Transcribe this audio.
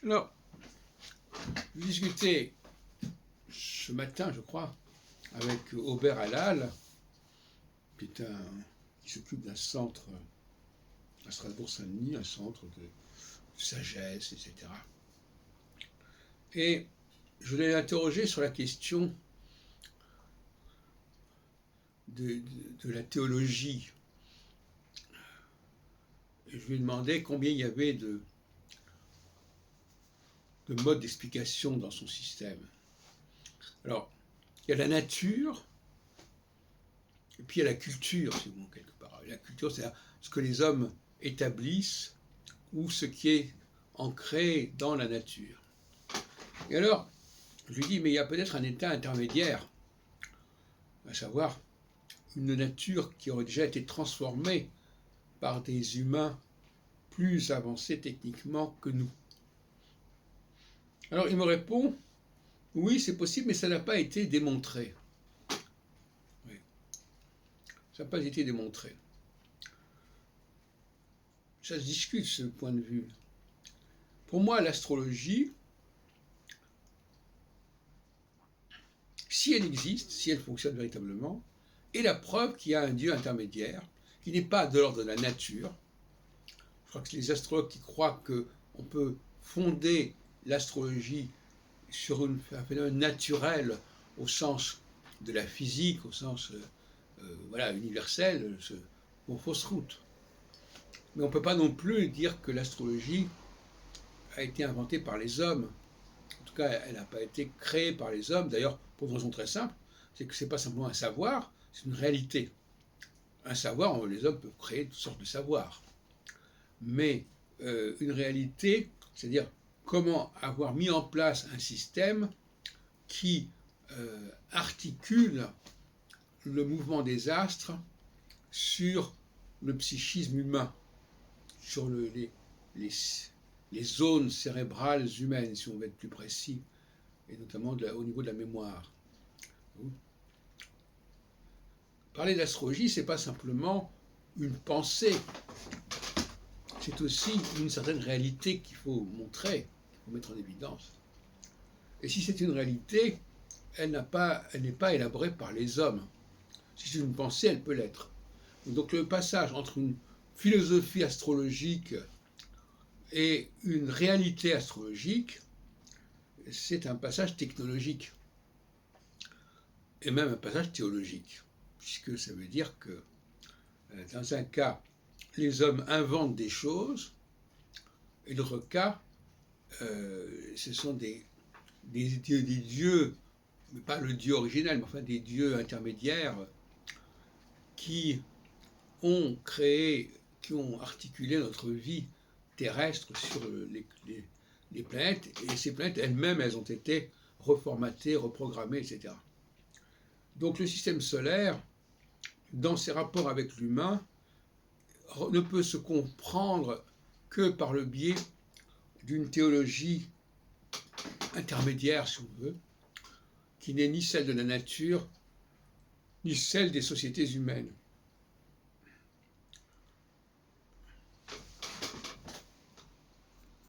Alors, je discutais ce matin, je crois, avec Aubert Halal, qui s'occupe d'un centre à Strasbourg-Saint-Denis, un centre de sagesse, etc. Et je l'ai interrogé sur la question de la théologie. Et je lui ai demandé combien il y avait de modes d'explication dans son système. Alors, il y a la nature, et puis il y a la culture, si vous voulez, quelque part. La culture, c'est ce que les hommes établissent ou ce qui est ancré dans la nature. Et alors, je lui dis, mais il y a peut-être un état intermédiaire, à savoir une nature qui aurait déjà été transformée par des humains plus avancés techniquement que nous. Alors il me répond, oui, c'est possible, mais ça n'a pas été démontré. Oui. Ça n'a pas été démontré. Ça se discute, ce point de vue. Pour moi, l'astrologie, si elle existe, si elle fonctionne véritablement, est la preuve qu'il y a un Dieu intermédiaire, qui n'est pas de l'ordre de la nature. Je crois que les astrologues qui croient qu'on peut fonder l'astrologie sur un phénomène naturel au sens de la physique, au sens universel, vont fausse route. Mais on ne peut pas non plus dire que l'astrologie a été inventée par les hommes. En tout cas, elle n'a pas été créée par les hommes. D'ailleurs, pour une raison très simple, c'est que ce n'est pas simplement un savoir, c'est une réalité. Un savoir, les hommes peuvent créer toutes sortes de savoirs. Mais une réalité, c'est-à-dire comment avoir mis en place un système qui articule le mouvement des astres sur le psychisme humain, sur les zones cérébrales humaines, si on veut être plus précis, et notamment au niveau de la mémoire. Parler d'astrologie, ce n'est pas simplement une pensée, c'est aussi une certaine réalité qu'il faut montrer, qu'il faut mettre en évidence. Et si c'est une réalité, elle n'est pas élaborée par les hommes. Si c'est une pensée, elle peut l'être. Donc le passage entre une philosophie astrologique et une réalité astrologique, c'est un passage technologique, et même un passage théologique, puisque ça veut dire que dans un cas, les hommes inventent des choses, et dans l'autre cas, ce sont des dieux, mais pas le dieu originel, mais enfin des dieux intermédiaires qui ont créé, qui ont articulé notre vie terrestre sur les planètes, et ces planètes elles-mêmes, elles ont été reformatées, reprogrammées, etc. Donc le système solaire, dans ses rapports avec l'humain, ne peut se comprendre que par le biais d'une théologie intermédiaire, si on veut, qui n'est ni celle de la nature, ni celle des sociétés humaines.